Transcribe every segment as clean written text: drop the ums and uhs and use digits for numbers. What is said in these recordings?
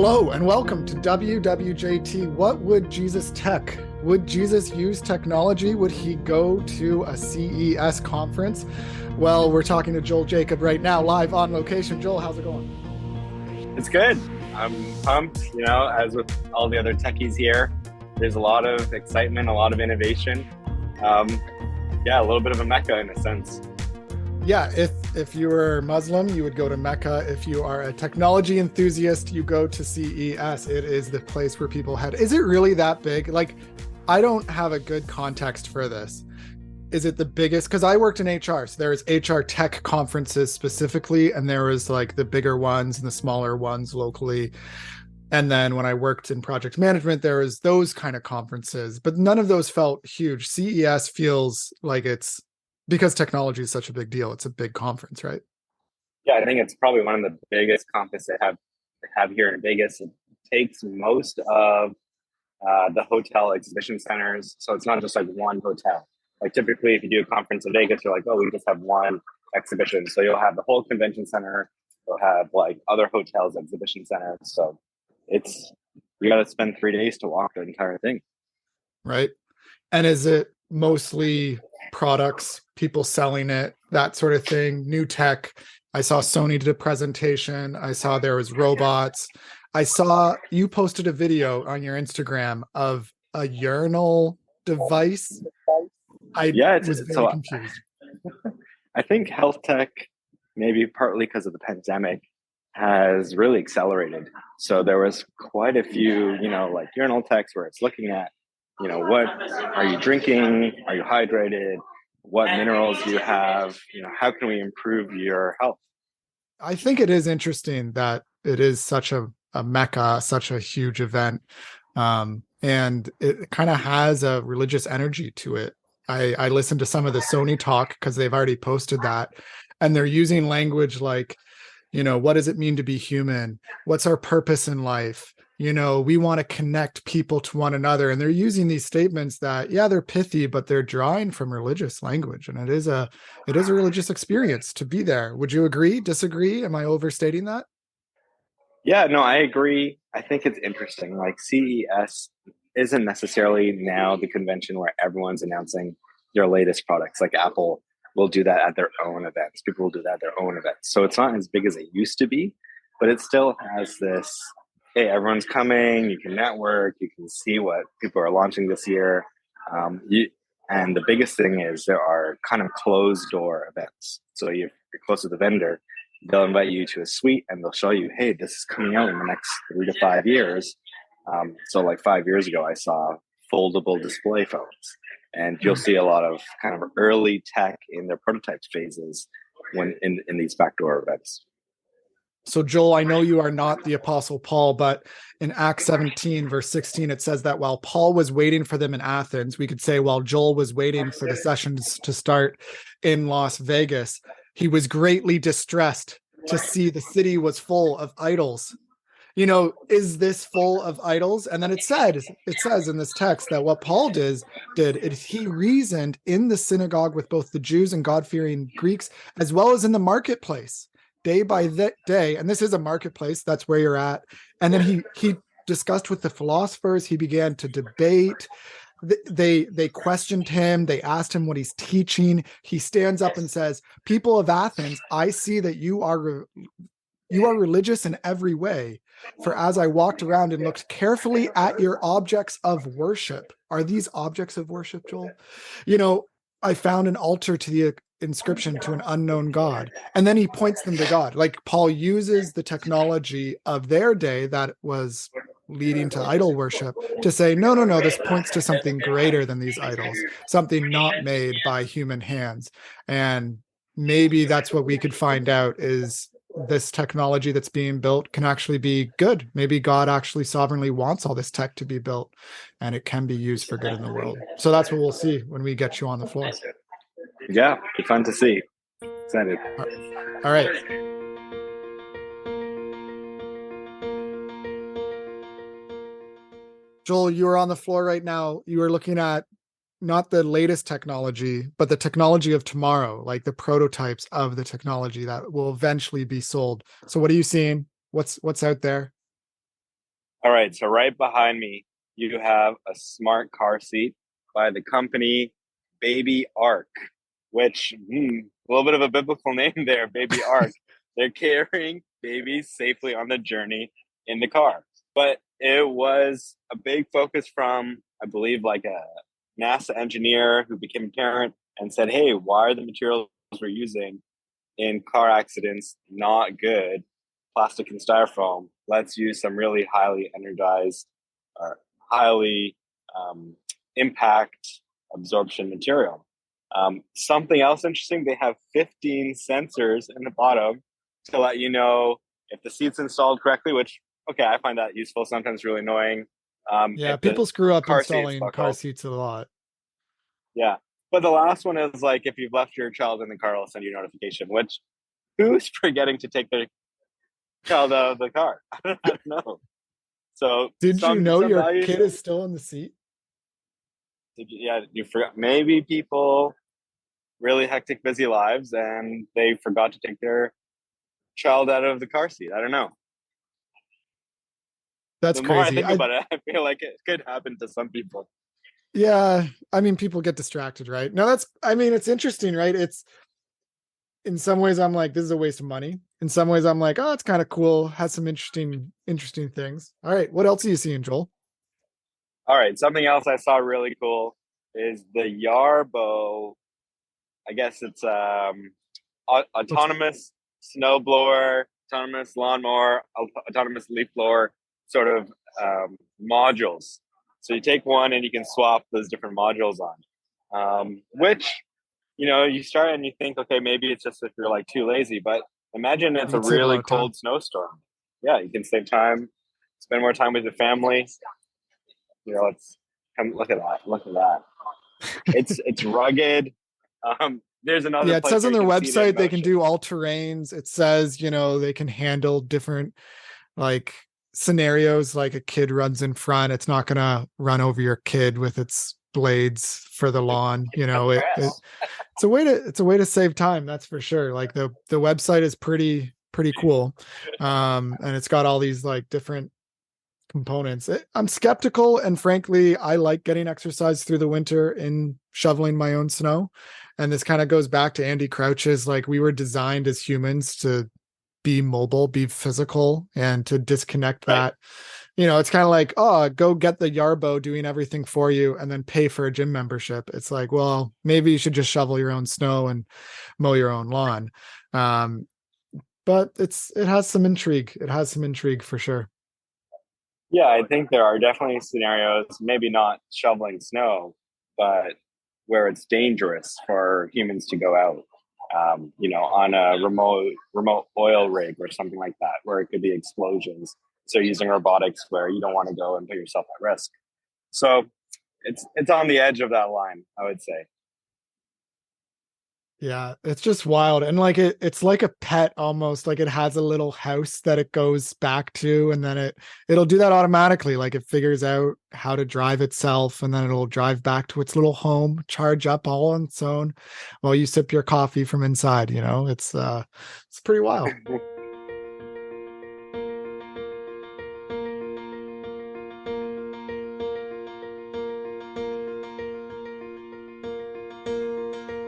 Hello and welcome to WWJT. What would Jesus tech? Would Jesus use technology? Would he go to a CES conference? Well, we're talking to Joel Jacob right now, live on location. Joel, how's it going? It's good. I'm pumped, as with all the other techies here. There's a lot of excitement, a lot of innovation. A little bit of a mecca in a sense. Yeah, if you were Muslim, you would go to Mecca. If you are a technology enthusiast, you go to CES. It is the place where people head. Is it really that big? Like, I don't have a good context for this. Is it the biggest? Because I worked in HR, so there's HR tech conferences specifically, and there was like the bigger ones and the smaller ones locally. And then when I worked in project management, there was those kind of conferences, but none of those felt huge. CES feels like it's, because technology is such a big deal, it's a big conference, right? Yeah, I think it's probably one of the biggest conferences they have here in Vegas. It takes most of the hotel exhibition centers, so it's not just like one hotel. Like typically, if you do a conference in Vegas, you're like, oh, we just have one exhibition. So you'll have the whole convention center. You'll have like other hotels, exhibition centers. So you got to spend 3 days to walk the entire thing. Right. And is it mostly products, people selling it, that sort of thing, new tech? I saw Sony did a presentation. I saw there was robots. I saw you posted a video on your Instagram of a urinal device. I was very confused. I think health tech, maybe partly because of the pandemic, has really accelerated. So there was quite a few, like urinal techs where it's looking at, what are you drinking? Are you hydrated? What minerals do you have? How can we improve your health? I think it is interesting that it is such a mecca, such a huge event. And it kind of has a religious energy to it. I listened to some of the Sony talk because they've already posted that, and they're using language like, what does it mean to be human? What's our purpose in life? We want to connect people to one another. And they're using these statements that, yeah, they're pithy, but they're drawing from religious language. And it is a religious experience to be there. Would you agree, disagree? Am I overstating that? Yeah, no, I agree. I think it's interesting. Like CES isn't necessarily now the convention where everyone's announcing their latest products. Like Apple will do that at their own events. People will do that at their own events. So it's not as big as it used to be, but it still has this, hey, everyone's coming, you can network, you can see what people are launching this year. And the biggest thing is there are kind of closed door events. So you're close to the vendor, they'll invite you to a suite and they'll show you, hey, this is coming out in the next 3 to 5 years. So like 5 years ago, I saw foldable display phones. And you'll see a lot of kind of early tech in their prototype phases when in these backdoor events. So Joel, I know you are not the Apostle Paul, but in Acts 17, verse 16, it says that while Paul was waiting for them in Athens, we could say while Joel was waiting for the sessions to start in Las Vegas, he was greatly distressed to see the city was full of idols. Is this full of idols? And then it says in this text that what Paul did is he reasoned in the synagogue with both the Jews and God-fearing Greeks, as well as in the marketplace, day by day. And this is a marketplace, that's where you're at. And then he discussed with the philosophers, he began to debate. They questioned him, they asked him what he's teaching. He stands up and says, people of Athens, I see that you are religious in every way. For as I walked around and looked carefully at your objects of worship, are these objects of worship, Joel? I found an altar to the inscription to an unknown God. And then he points them to God. Like Paul uses the technology of their day that was leading to idol worship to say, no, this points to something greater than these idols, something not made by human hands. And maybe that's what we could find out is this technology that's being built can actually be good. Maybe God actually sovereignly wants all this tech to be built and it can be used for good in the world. So that's what we'll see when we get you on the floor. Yeah, it's fun to see. Excited. All right. Joel, you are on the floor right now. You are looking at not the latest technology, but the technology of tomorrow, like the prototypes of the technology that will eventually be sold. So what are you seeing? What's out there? All right, so right behind me, you have a smart car seat by the company Baby Ark, which a little bit of a biblical name there, Baby Ark. They're carrying babies safely on the journey in the car. But it was a big focus from, I believe, like a NASA engineer who became a parent and said, "Hey, why are the materials we're using in car accidents not good? Plastic and styrofoam. Let's use some really highly energized or highly impact absorption material." Something else interesting, they have 15 sensors in the bottom to let you know if the seat's installed correctly, which, okay, I find that useful, sometimes really annoying. Yeah, If the people screw up car seat's installing car buckled. seats a lot. Yeah. But the last one is like if you've left your child in the car, it'll send you a notification, which who's forgetting to take their child out of the car? I don't know. So Did you some know some your values. kid is still in the seat? Yeah, you forgot. Maybe people really hectic, busy lives, and they forgot to take their child out of the car seat. I don't know. That's The more I crazy. think about it, I feel like it could happen to some people. Yeah, I mean, people get distracted, right? No, I mean, it's interesting, right? It's in some ways I'm like, this is a waste of money. In some ways I'm like, oh, it's kind of cool, has some interesting things. All right, what else are you seeing, Joel? All right, something else I saw really cool is the Yarbo. I guess it's What's autonomous snow blower, autonomous lawnmower, autonomous leaf blower sort of modules. So you take one and you can swap those different modules on, which, you start and you think, okay, maybe it's just if you're like too lazy, but imagine You it's a could save a lot really of time. cold snowstorm. Yeah, you can save time, spend more time with your family. Let's come look at that. Look at that. It's rugged. There's another Yeah, it place says where on you their can see it in website they can motion. do all terrains. It says, they can handle different like scenarios, like a kid runs in front, it's not gonna run over your kid with its blades for the lawn. It's a way to save time, that's for sure. Like the website is pretty cool. And it's got all these like different components. I'm skeptical, and frankly, I like getting exercise through the winter in shoveling my own snow. And this kind of goes back to Andy Crouch's, like, we were designed as humans to be mobile, be physical, and to disconnect Right. that. It's kind of like, oh, go get the Yarbo doing everything for you and then pay for a gym membership. It's like, well, maybe you should just shovel your own snow and mow your own lawn. But it has some intrigue. It has some intrigue for sure. Yeah, I think there are definitely scenarios, maybe not shoveling snow, but where it's dangerous for humans to go out. On a remote oil rig or something like that, where it could be explosions. So using robotics where you don't want to go and put yourself at risk. So it's on the edge of that line, I would say. Yeah, it's just wild. And like it's like a pet almost. Like it has a little house that it goes back to, and then it'll do that automatically. Like it figures out how to drive itself, and then it'll drive back to its little home, charge up all on its own while you sip your coffee from inside. It's pretty wild.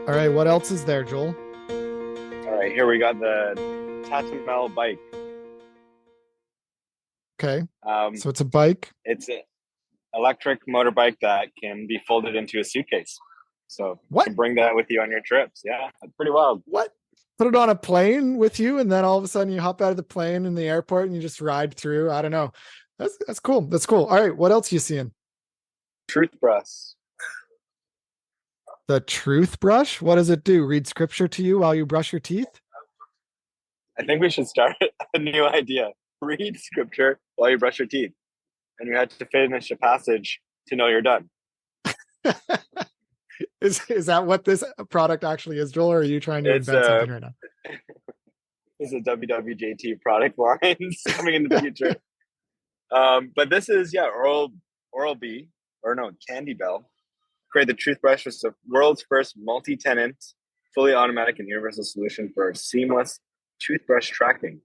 All right, what else is there, Joel? All right, here we got the Tatamel bike. Okay. Um, So it's a bike. it's an electric motorbike that can be folded into a suitcase. So you What? can bring that with you on your trips. Yeah, it's pretty wild. What? Put it on a plane with you, and then all of a sudden you hop out of the plane in the airport and you just ride through. I don't know. That's cool. That's cool. All right, what else are you seeing? Truth brush. The truth brush? What does it do? Read scripture to you while you brush your teeth? I think we should start a new idea. Read scripture while you brush your teeth. And you had to finish a passage to know you're done. Is that what this product actually is, Joel, or are you trying to It's invent something right now? this is a WWJT product lines coming in the future. But this is Oral B, or no, Candy Bell. Create the toothbrush was the world's first multi-tenant, fully automatic and universal solution for seamless toothbrush tracking.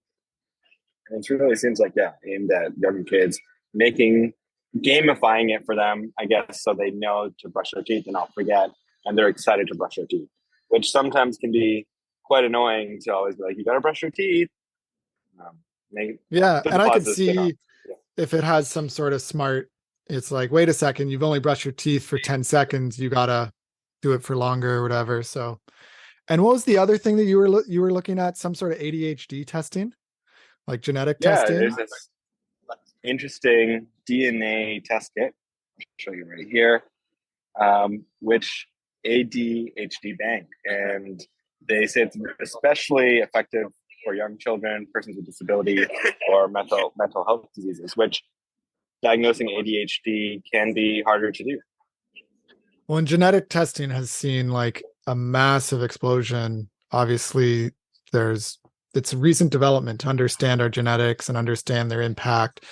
And it really seems like, aimed at younger kids. making gamifying it for them, I guess, so they know to brush their teeth and not forget, and they're excited to brush their teeth, which sometimes can be quite annoying to always be like, you got to brush your teeth. Um, Yeah, put the and I could positive spin on. see if it has some sort of smart, it's like, wait a second, you've only brushed your teeth for 10 seconds, you gotta do it for longer or whatever. So, and what was the other thing that you were looking at? Some sort of ADHD testing, like genetic Yeah, testing? there's this interesting DNA test kit. I'll show you right here, which ADHD bank, and they say it's especially effective for young children, persons with disability, or mental health diseases, which diagnosing ADHD can be harder to do. Well, and genetic testing has seen like a massive explosion. Obviously, there's it's recent development to understand our genetics and understand their impact.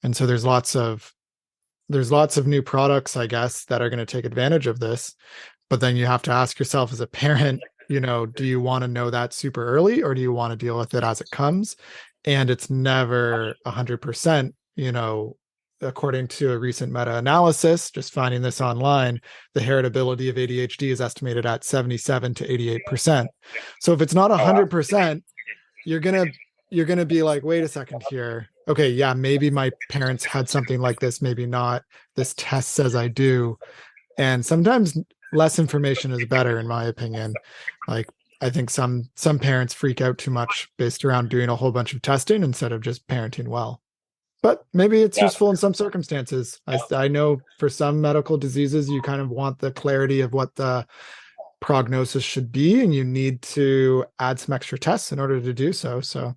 And so there's lots of new products, I guess, that are going to take advantage of this. But then you have to ask yourself as a parent, do you want to know that super early or do you want to deal with it as it comes? And it's never 100%, according to a recent meta-analysis, just finding this online, the heritability of ADHD is estimated at 77 to 88%. So if it's not 100%, you're going to be like, wait a second here. Okay, yeah, maybe my parents had something like this, maybe not. This test says I do. And sometimes less information is better, in my opinion. Like, I think some parents freak out too much based around doing a whole bunch of testing instead of just parenting well. But maybe it's Yeah, useful in some circumstances. I know for some medical diseases, you kind of want the clarity of what the prognosis should be, and you need to add some extra tests in order to do so. So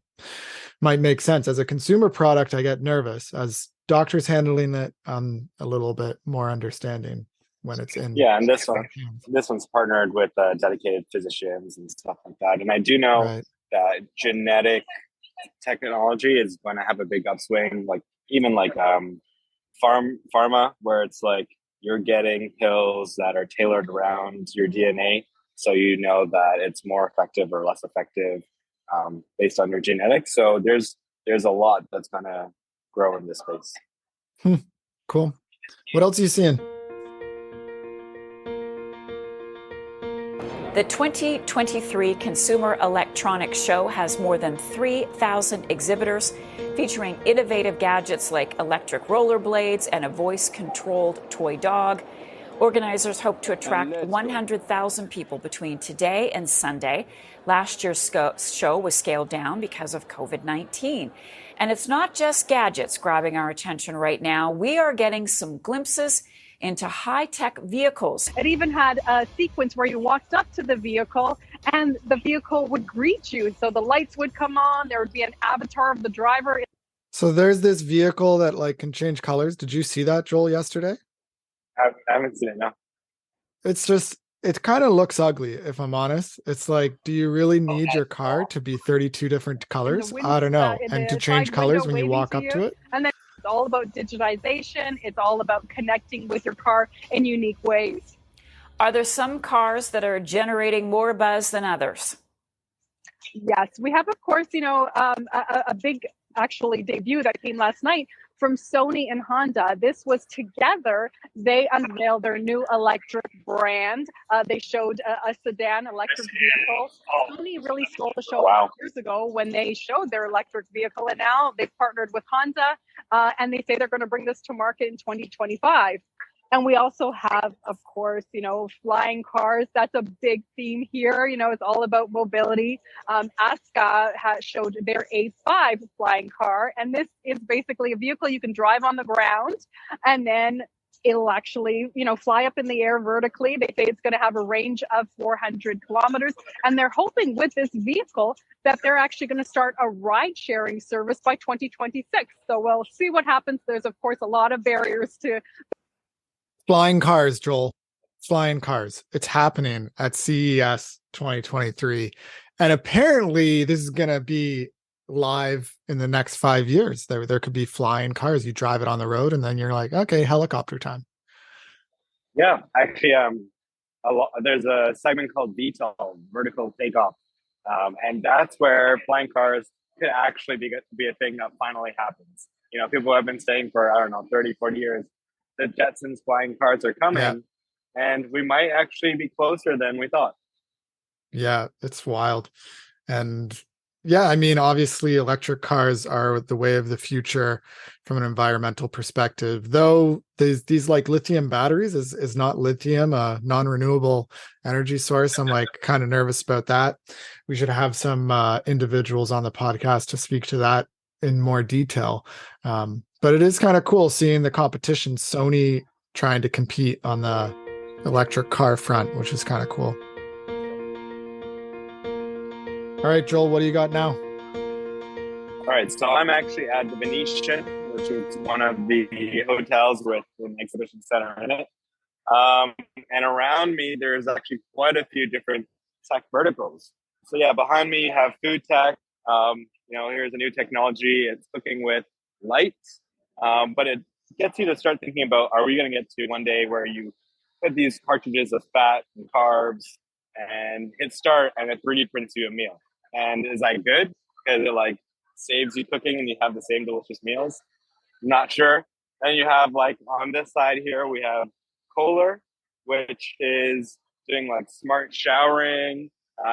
might make sense. As a consumer product, I get nervous. As doctors handling it, a little bit more understanding when it's in. yeah, and this one's partnered with dedicated physicians and stuff like that. And I do know Right. that genetic technology is going to have a big upswing, like even like pharma, where it's like you're getting pills that are tailored around your DNA, so you know that it's more effective or less effective based on your genetics. So there's a lot that's going to grow in this space. Cool. What else are you seeing? The 2023 Consumer Electronics Show has more than 3,000 exhibitors featuring innovative gadgets like electric rollerblades and a voice-controlled toy dog. Organizers hope to attract 100,000 people between today and Sunday. Last year's show was scaled down because of COVID-19. And it's not just gadgets grabbing our attention right now. We are getting some glimpses into high-tech vehicles. It even had a sequence where you walked up to the vehicle and the vehicle would greet you. So the lights would come on, there would be an avatar of the driver. So there's this vehicle that like can change colors. Did you see that, Joel, yesterday? I haven't seen it, no. It's just, it kind of looks ugly, if I'm honest. It's like, do you really need your car to be 32 different colors? I don't know. And to change colors when you walk up to it? And then it's all about digitization. It's all about connecting with your car in unique ways. Are there some cars that are generating more buzz than others? Yes, we have, of course, a big actually debut that came last night from Sony and Honda. This was together. They unveiled their new electric brand. They showed a sedan electric vehicle. Sony really stole the show years ago when they showed their electric vehicle, and now they've partnered with Honda, and they say they're going to bring this to market in 2025. And we also have, of course, flying cars. That's a big theme here. It's all about mobility. Aska has showed their A5 flying car. And this is basically a vehicle you can drive on the ground and then it'll actually, fly up in the air vertically. They say it's going to have a range of 400 kilometers. And they're hoping with this vehicle that they're actually going to start a ride sharing service by 2026. So we'll see what happens. There's, of course, a lot of barriers to Flying cars, Joel. Flying cars. It's happening at CES 2023. And apparently this is going to be live in the next 5 years. There could be flying cars. You drive it on the road and then you're like, okay, helicopter time. Yeah, actually, there's a segment called VTOL, vertical takeoff. And that's where flying cars could actually be a thing that finally happens. people have been saying for, I don't know, 30, 40 years, the Jetsons flying cars are coming, and we might actually be closer than we thought. Yeah, it's wild. And yeah, I mean, obviously electric cars are the way of the future from an environmental perspective, though these like lithium batteries is not lithium, a non-renewable energy source. I'm like kind of nervous about that. We should have some individuals on the podcast to speak to that in more detail. But it is kind of cool seeing the competition, Sony trying to compete on the electric car front, which is kind of cool. All right, Joel, what do you got now? All right, so I'm actually at the Venetian, which is one of the hotels with an exhibition center in it. And around me, there's actually quite a few different tech verticals. So yeah, behind me you have food tech. Here's a new technology. It's cooking with lights, but it gets you to start thinking about, are we going to get to one day where you put these cartridges of fat and carbs and hit start and it 3D prints you a meal? And is that good? Because it like saves you cooking and you have the same delicious meals? Not sure. And you have like on this side here, we have Kohler, which is doing like smart showering.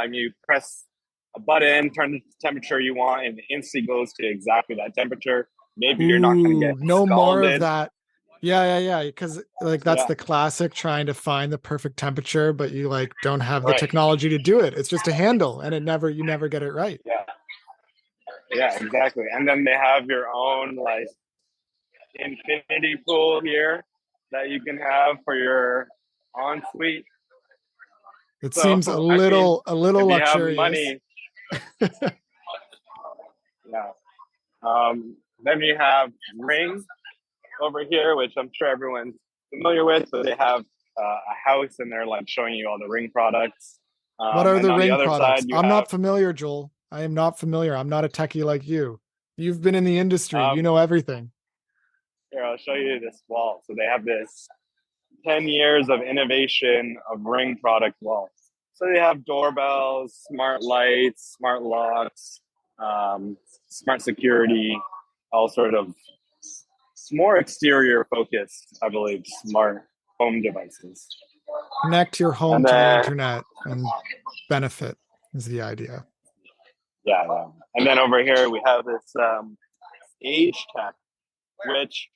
You press a button, turn the temperature you want, and it instantly goes to exactly that temperature. Maybe you're not going to get no scalded. more of that. Yeah. Because like that's the classic trying to find the perfect temperature, but you like don't have the technology to do it. It's just a handle, and you never get it right. Yeah, exactly. And then they have your own like infinity pool here that you can have for your ensuite. It seems a little luxurious. Money, then we have Ring over here, which I'm sure everyone's familiar with. So they have a house and they're like showing you all the Ring products. What are the Ring products? I'm not familiar, Joel. I am not familiar. I'm not a techie like you. You've been in the industry. You know everything. Here, I'll show you this wall. So they have this 10 years of innovation of Ring product walls. So they have doorbells, smart lights, smart locks, smart security, all sort of more exterior focused, I believe, smart home devices. Connect your home to the internet and benefit is the idea. Yeah. And then over here we have this age tech, which,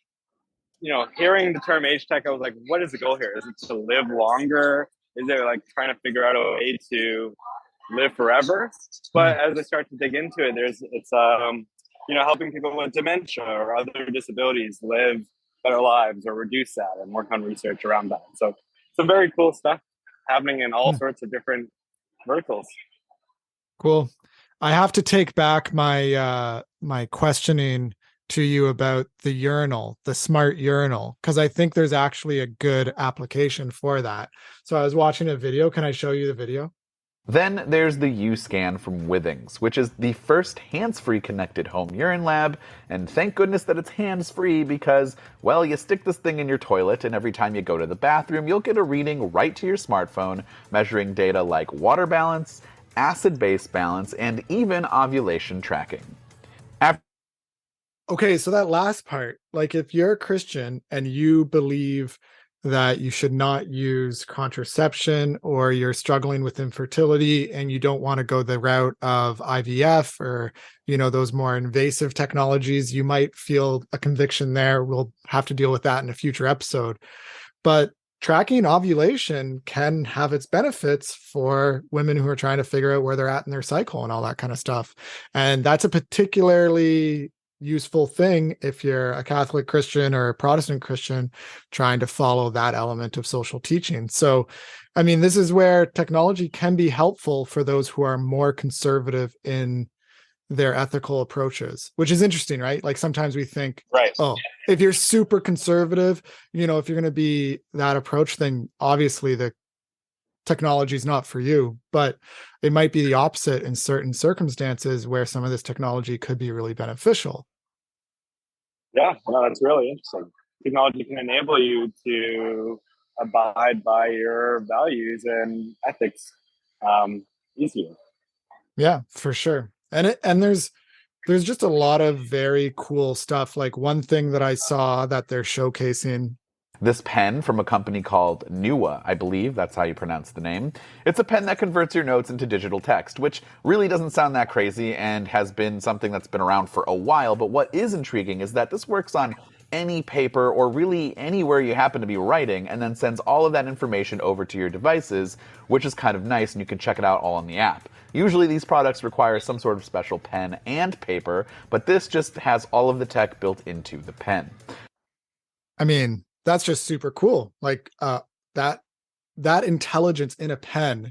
hearing the term age tech, I was like, what is the goal here? Is it to live longer? Is it like trying to figure out a way to live forever? But as I start to dig into it, it's helping people with dementia or other disabilities live better lives or reduce that and work on research around that. So some very cool stuff happening in all sorts of different verticals. Cool. I have to take back my my questioning to you about the urinal, the smart urinal, because I think there's actually a good application for that. So I was watching a video. Can I show you the video? Then there's the U-Scan from Withings, which is the first hands-free connected home urine lab, and thank goodness that it's hands-free because, well, you stick this thing in your toilet and every time you go to the bathroom, you'll get a reading right to your smartphone, measuring data like water balance, acid-base balance, and even ovulation tracking. Okay, so that last part, like if you're a Christian and you believe that you should not use contraception, or you're struggling with infertility and you don't want to go the route of IVF or, those more invasive technologies, you might feel a conviction there. We'll have to deal with that in a future episode. But tracking ovulation can have its benefits for women who are trying to figure out where they're at in their cycle and all that kind of stuff. And that's a particularly useful thing if you're a Catholic Christian or a Protestant Christian trying to follow that element of social teaching. So, I mean, this is where technology can be helpful for those who are more conservative in their ethical approaches, which is interesting, right? Like sometimes we think, oh, if you're super conservative, if you're going to be that approach, then obviously the technology is not for you, but it might be the opposite in certain circumstances where some of this technology could be really beneficial. Yeah, no, that's really interesting. Technology can enable you to abide by your values and ethics easier. Yeah, for sure. And there's There's just a lot of very cool stuff. Like one thing that I saw that they're showcasing. This pen from a company called Newa, I believe that's how you pronounce the name. It's a pen that converts your notes into digital text, which really doesn't sound that crazy and has been something that's been around for a while. But what is intriguing is that this works on any paper or really anywhere you happen to be writing, and then sends all of that information over to your devices, which is kind of nice, and you can check it out all on the app. Usually these products require some sort of special pen and paper, but this just has all of the tech built into the pen. I mean, that's just super cool. Like that intelligence in a pen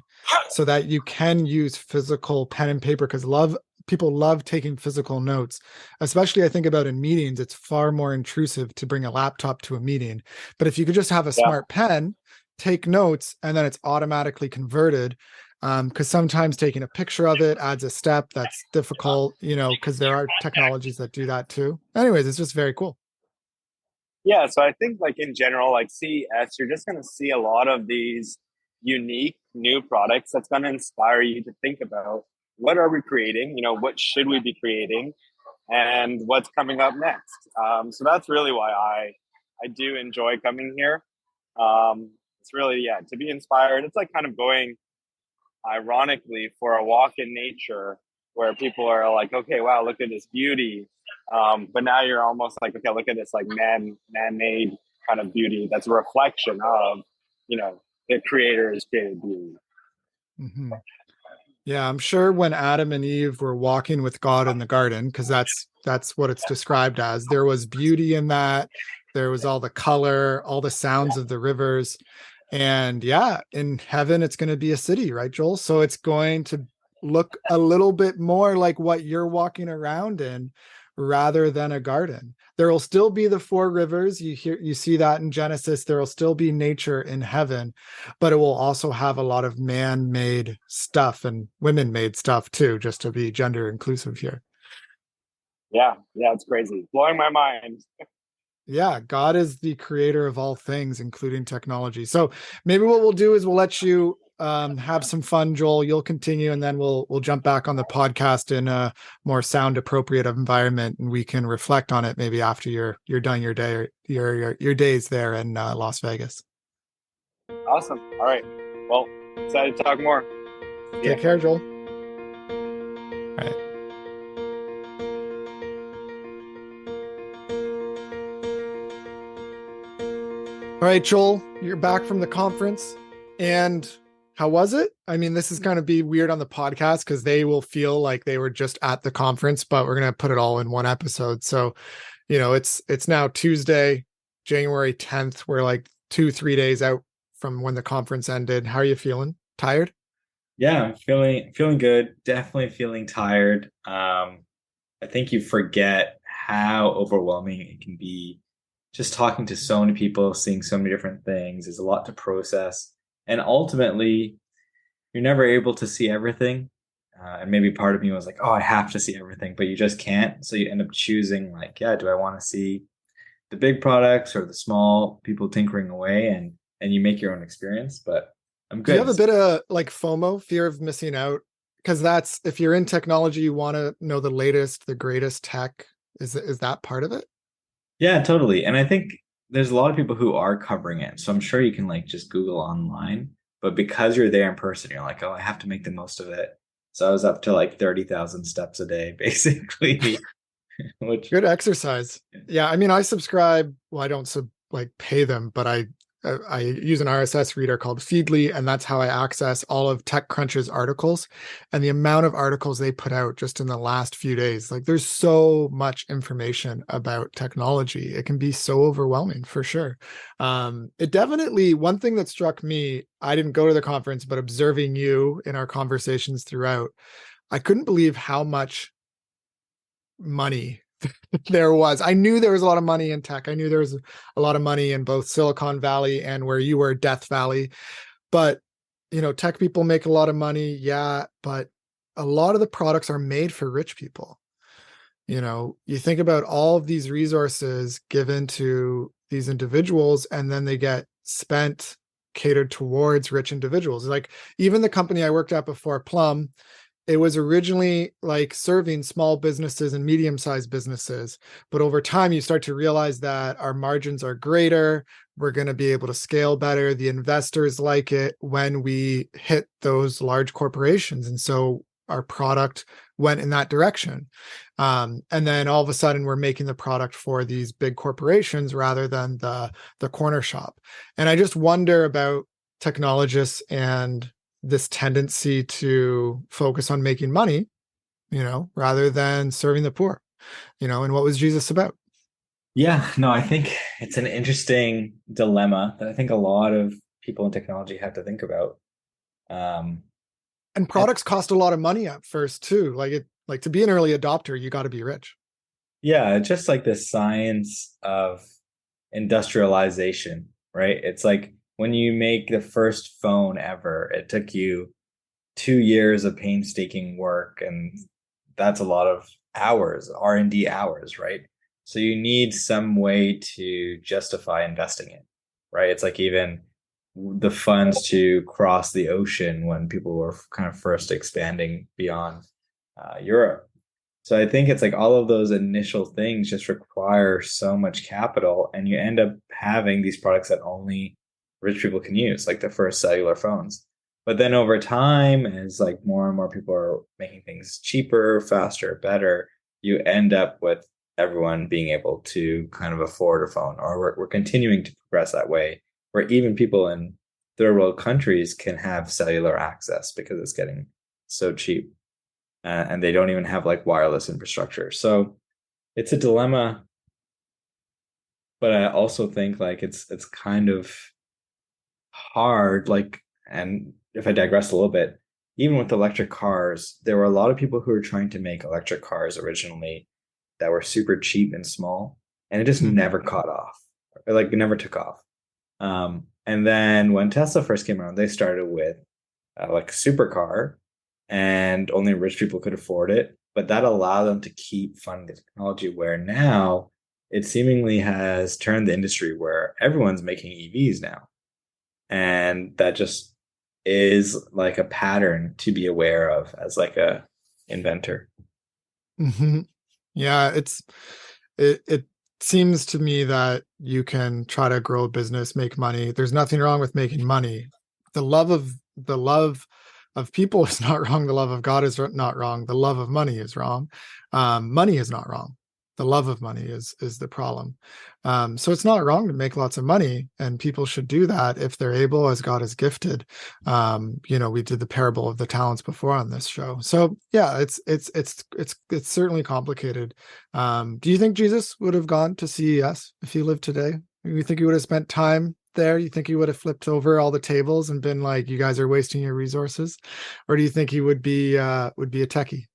so that you can use physical pen and paper, because people love taking physical notes, especially I think about in meetings. It's far more intrusive to bring a laptop to a meeting. But if you could just have a smart pen, take notes, and then it's automatically converted. Because sometimes taking a picture of it adds a step that's difficult, because there are technologies that do that too. Anyways, it's just very cool. Yeah, so I think like in general, like CES, you're just going to see a lot of these unique new products that's going to inspire you to think about what are we creating, what should we be creating, and what's coming up next. So that's really why I do enjoy coming here. It's really, to be inspired. It's like kind of going, ironically, for a walk in nature where people are like, okay, wow, look at this beauty. But now you're almost like, okay, look at this like man-made kind of beauty that's a reflection of, the creator's created beauty. Mm-hmm. Yeah, I'm sure when Adam and Eve were walking with God in the garden, because that's what it's described as, there was beauty in that. There was all the color, all the sounds of the rivers. And in heaven, it's going to be a city, right, Joel? So it's going to look a little bit more like what you're walking around in rather than a garden. There will still be the 4 rivers. You see that in Genesis. There will still be nature in heaven, but it will also have a lot of man-made stuff and women-made stuff too, just to be gender inclusive here. Yeah, it's crazy. Blowing my mind. Yeah, God is the creator of all things, including technology. So maybe what we'll do is we'll let you have some fun, Joel. You'll continue, and then we'll jump back on the podcast in a more sound appropriate environment, and we can reflect on it maybe after you're done your day or your days there in Las Vegas. Awesome. All right. Well, excited to talk more. Take care, Joel. All right. All right, Joel, you're back from the conference, and how was it? I mean, this is going to be weird on the podcast because they will feel like they were just at the conference, but we're going to put it all in one episode. So, it's now Tuesday, January 10th. We're like 2-3 days out from when the conference ended. How are you feeling? Tired? Yeah, I'm feeling good. Definitely feeling tired. I think you forget how overwhelming it can be. Just talking to so many people, seeing so many different things is a lot to process. And ultimately, you're never able to see everything. And maybe part of me was like, oh, I have to see everything, but you just can't. So you end up choosing like, do I want to see the big products or the small people tinkering away? And you make your own experience. But I'm good. Do you have a bit of like FOMO, fear of missing out? Because that's, if you're in technology, you want to know the latest, the greatest tech. Is that part of it? Yeah, totally. And I think there's a lot of people who are covering it. So I'm sure you can like just Google online, but because you're there in person, you're like, oh, I have to make the most of it. So I was up to like 30,000 steps a day, basically. Which good exercise. Yeah. I mean, I subscribe. Well, I don't pay them, but I use an RSS reader called Feedly, and that's how I access all of TechCrunch's articles. And the amount of articles they put out just in the last few days, like there's so much information about technology. It can be so overwhelming for sure. It definitely, one thing that struck me, I didn't go to the conference, but observing you in our conversations throughout, I couldn't believe how much money there was. I knew there was a lot of money in tech. I knew there was a lot of money in both Silicon Valley and where you were, Death Valley. But, tech people make a lot of money. Yeah. But a lot of the products are made for rich people. You think about all of these resources given to these individuals, and then they get spent, catered towards rich individuals. Like even the company I worked at before, Plum, it was originally like serving small businesses and medium-sized businesses, but over time you start to realize that our margins are greater. We're going to be able to scale better. The investors like it when we hit those large corporations. And so our product went in that direction. And then all of a sudden we're making the product for these big corporations rather than the corner shop. And I just wonder about technologists and this tendency to focus on making money, rather than serving the poor, and what was Jesus about? Yeah, no, I think it's an interesting dilemma that I think a lot of people in technology have to think about. And products cost a lot of money at first too. Like to be an early adopter, you got to be rich. Yeah, just like the science of industrialization, right? It's like when you make the first phone ever, it took you 2 years of painstaking work, and that's a lot of hours, R&D hours, right? So you need some way to justify investing in, right? It's like even the funds to cross the ocean when people were kind of first expanding beyond Europe. So I think it's like all of those initial things just require so much capital, and you end up having these products that only rich people can use, like the first cellular phones. But then over time, as like more and more people are making things cheaper, faster, better, you end up with everyone being able to kind of afford a phone, or we're continuing to progress that way, where even people in third world countries can have cellular access because it's getting so cheap. And they don't even have like wireless infrastructure. So it's a dilemma. But I also think like it's kind of hard, like, and if I digress a little bit, even with electric cars, there were a lot of people who were trying to make electric cars originally that were super cheap and small, and it just never caught off, or like it never took off. And then when Tesla first came around, they started with like a supercar, and only rich people could afford it. But that allowed them to keep funding the technology, where now it seemingly has turned the industry where everyone's making EVs now. And that just is like a pattern to be aware of as like a inventor. Mm-hmm. Yeah, it seems to me that you can try to grow a business, make money. There's nothing wrong with making money. The love of people is not wrong. The love of God is not wrong. The love of money is wrong. Money is not wrong. The love of money is the problem. So it's not wrong to make lots of money, and people should do that if they're able, as God has gifted. We did the parable of the talents before on this show. So yeah, it's certainly complicated. Do you think Jesus would have gone to CES if he lived today? You think he would have spent time there? You think he would have flipped over all the tables and been like, "You guys are wasting your resources," or do you think he would be a techie?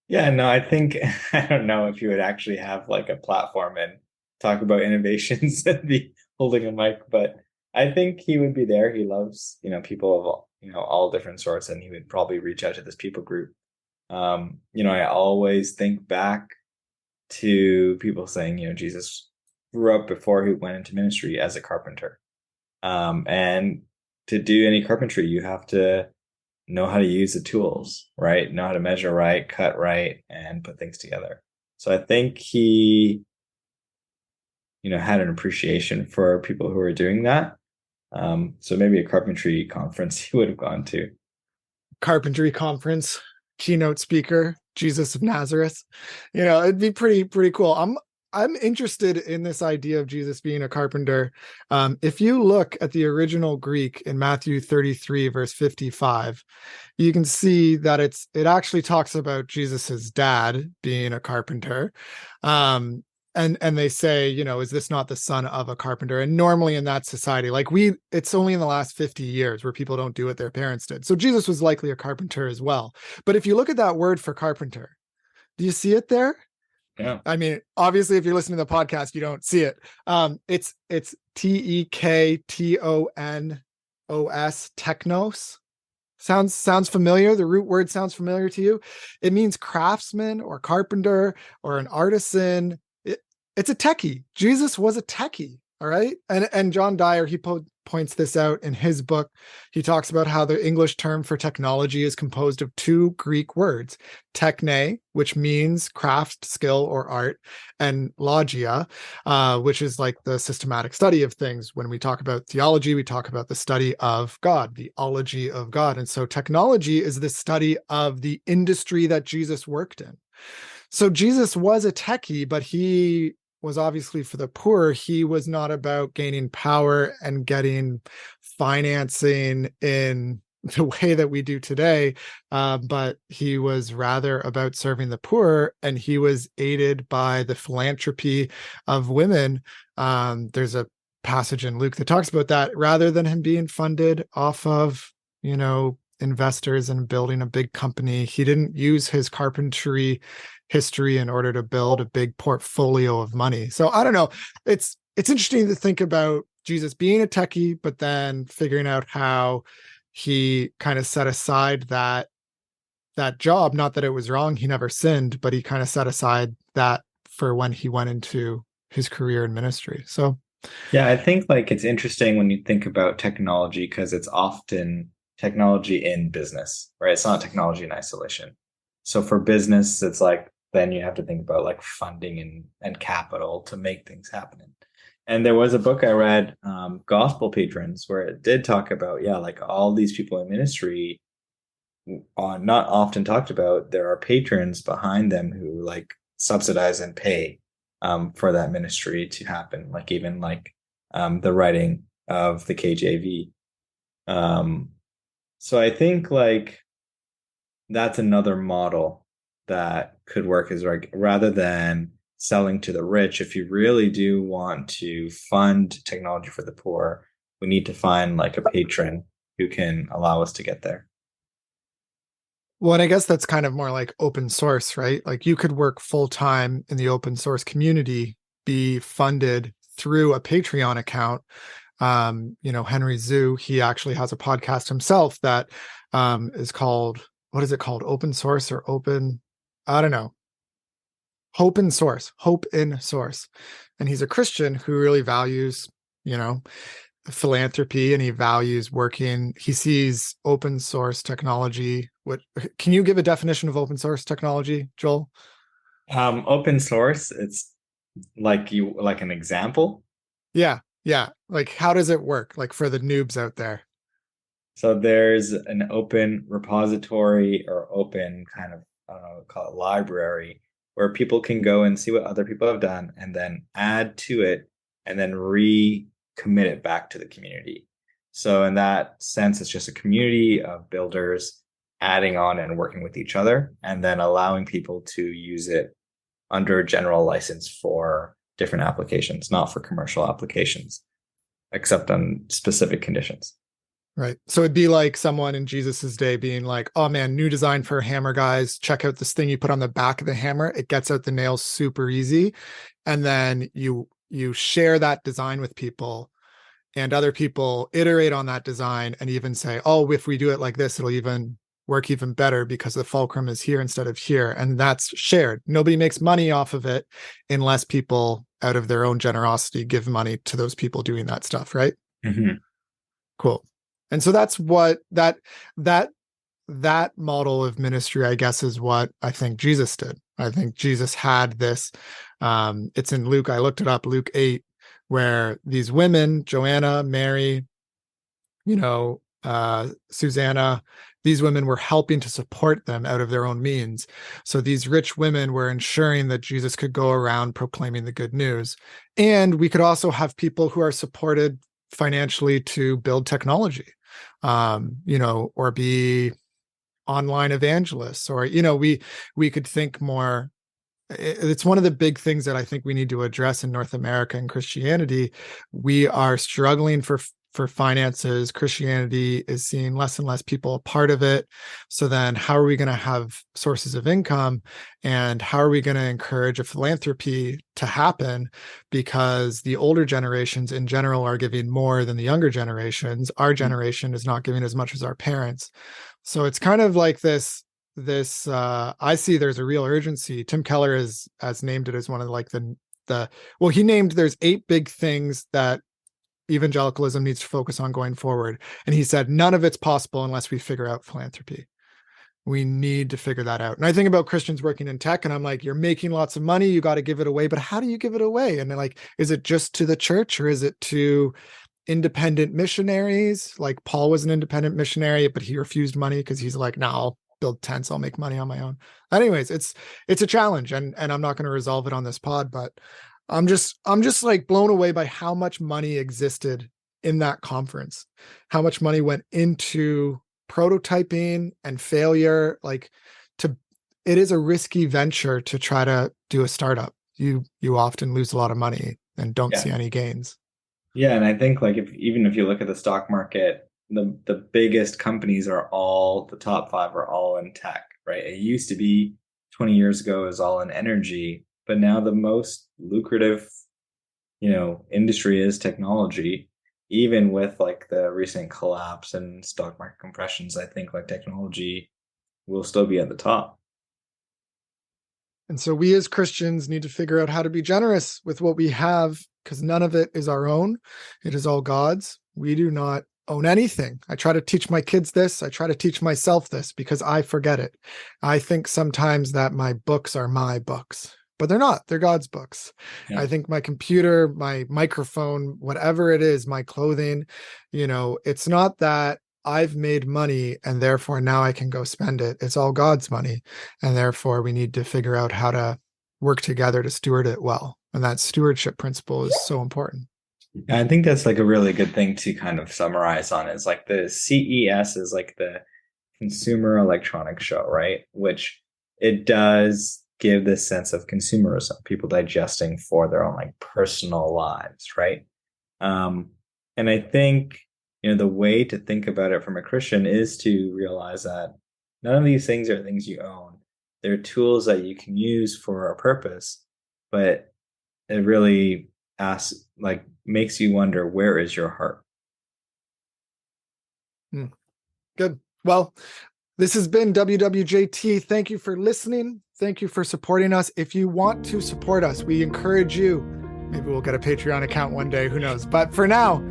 Yeah, no, I think I don't know if you would actually have like a platform and talk about innovations and be holding a mic, but I think he would be there. He loves, people of all different sorts, and he would probably reach out to this people group. I always think back to people saying, Jesus grew up before he went into ministry as a carpenter. And to do any carpentry, you have to know how to use the tools, right? Know how to measure right, cut right, and put things together. So I think he, had an appreciation for people who were doing that. So maybe a carpentry conference he would have gone to. Carpentry conference, keynote speaker, Jesus of Nazareth. It'd be pretty cool. I'm interested in this idea of Jesus being a carpenter. If you look at the original Greek in Matthew 33, verse 55, you can see that it actually talks about Jesus's dad being a carpenter. And they say, is this not the son of a carpenter? And normally in that society, it's only in the last 50 years where people don't do what their parents did. So Jesus was likely a carpenter as well. But if you look at that word for carpenter, do you see it there? Yeah. I mean, obviously, if you're listening to the podcast, you don't see it. It's tektonos, technos. Sounds familiar. The root word sounds familiar to you. It means craftsman or carpenter or an artisan. It's a techie. Jesus was a techie. All right. And John Dyer, he points this out in his book. He talks about how the English term for technology is composed of two Greek words, techne, which means craft, skill, or art, and logia, which is like the systematic study of things. When we talk about theology, we talk about the study of God, the ology of God. And so technology is the study of the industry that Jesus worked in. So Jesus was a techie, but he was obviously for the poor. He was not about gaining power and getting financing in the way that we do today, but he was rather about serving the poor, and he was aided by the philanthropy of women. There's a passage in Luke that talks about that, rather than him being funded off of, investors and building a big company. He didn't use his carpentry history in order to build a big portfolio of money. So I don't know. It's interesting to think about Jesus being a techie, but then figuring out how he kind of set aside that job. Not that it was wrong. He never sinned, but he kind of set aside that for when he went into his career in ministry. So yeah, I think like it's interesting when you think about technology, because it's often technology in business, right? It's not technology in isolation. So for business, it's like, then you have to think about like funding and capital to make things happen. And there was a book I read, Gospel Patrons, where it did talk about, like all these people in ministry are not often talked about. There are patrons behind them who like subsidize and pay for that ministry to happen. Like even like the writing of the KJV. So I think like that's another model that could work, is like, rather than selling to the rich, if you really do want to fund technology for the poor, we need to find like a patron who can allow us to get there. Well, and I guess that's kind of more like open source, right? Like you could work full time in the open source community, be funded through a Patreon account. Henry Zhu, he actually has a podcast himself that is called, what is it called? Open source or open, I don't know. Hope in source. And he's a Christian who really values, philanthropy, and he values working. He sees open source technology. Can you give a definition of open source technology, Joel? Open source, it's like an example. Yeah. Like, how does it work? Like for the noobs out there. So there's an open repository or open kind of, I don't know, call it library, where people can go and see what other people have done and then add to it and then recommit it back to the community. So in that sense, it's just a community of builders adding on and working with each other, and then allowing people to use it under general license for different applications, not for commercial applications, except on specific conditions. Right. So it'd be like someone in Jesus's day being like, oh man, new design for a hammer, guys. Check out this thing you put on the back of the hammer. It gets out the nails super easy. And then you share that design with people, and other people iterate on that design and even say, oh, if we do it like this, it'll even work even better because the fulcrum is here instead of here. And that's shared. Nobody makes money off of it unless people out of their own generosity give money to those people doing that stuff. Right. Mm-hmm. Cool. And so that's what that model of ministry, I guess, is what I think Jesus did. I think Jesus had this. It's in Luke. I looked it up, Luke 8, where these women, Joanna, Mary, Susanna, these women were helping to support them out of their own means. So these rich women were ensuring that Jesus could go around proclaiming the good news. And we could also have people who are supported financially to build technology, or be online evangelists, or, we could think more. It's one of the big things that I think we need to address in North America and Christianity. We are struggling for finances. Christianity is seeing less and less people a part of it. So then how are we going to have sources of income, and how are we going to encourage a philanthropy to happen? Because the older generations in general are giving more than the younger generations. Our generation is not giving as much as our parents. So it's kind of like this I see there's a real urgency. Tim Keller has named it as one of like he named, there's 8 big things that evangelicalism needs to focus on going forward. And he said, none of it's possible unless we figure out philanthropy. We need to figure that out. And I think about Christians working in tech, and I'm like, you're making lots of money, you got to give it away, but how do you give it away? And they're like, is it just to the church, or is it to independent missionaries? Like Paul was an independent missionary, but he refused money because he's like, no, I'll build tents, I'll make money on my own. Anyways, it's a challenge, and I'm not going to resolve it on this pod, but I'm just like blown away by how much money existed in that conference, how much money went into prototyping and failure. Like, it is a risky venture to try to do a startup. You often lose a lot of money and don't see any gains. Yeah, and I think like even if you look at the stock market, the biggest companies are all, the top 5 are all in tech, right? It used to be 20 years ago is all in energy, but now the most lucrative, industry is technology. Even with like the recent collapse and stock market compressions, I think like technology will still be at the top. And so we as Christians need to figure out how to be generous with what we have, because none of it is our own. It is all God's. We do not own anything. I try to teach my kids this. I try to teach myself this because I forget it. I think sometimes that my books are my books, but they're not. They're God's books. Yeah. I think my computer, my microphone, whatever it is, my clothing, it's not that I've made money and therefore now I can go spend it. It's all God's money. And therefore we need to figure out how to work together to steward it well. And that stewardship principle is so important. I think that's like a really good thing to kind of summarize on, is like the CES is like the Consumer Electronics Show, right? Which it does give this sense of consumerism, people digesting for their own like personal lives, right? And I think, the way to think about it from a Christian is to realize that none of these things are things you own. They're tools that you can use for a purpose, but it really makes you wonder, where is your heart? Good. Well, this has been WWJT. Thank you for listening. Thank you for supporting us. If you want to support us, we encourage you. Maybe we'll get a Patreon account one day, who knows? But for now,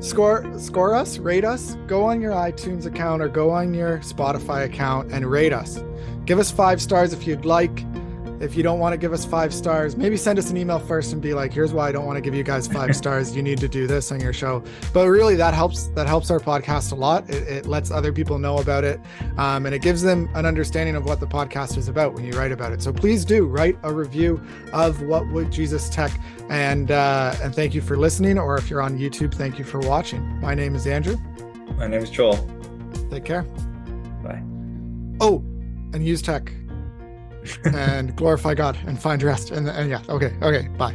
score us, rate us, go on your iTunes account or go on your Spotify account and rate us. Give us 5 stars if you'd like. If you don't want to give us 5 stars, maybe send us an email first and be like, here's why I don't want to give you guys 5 stars. You need to do this on your show. But really that helps our podcast a lot. It lets other people know about it. And it gives them an understanding of what the podcast is about when you write about it. So please do write a review of What Would Jesus Tech? And thank you for listening. Or if you're on YouTube, thank you for watching. My name is Andrew. My name is Joel. Take care. Bye. Oh, and use tech. And glorify God and find rest. And yeah, okay, bye.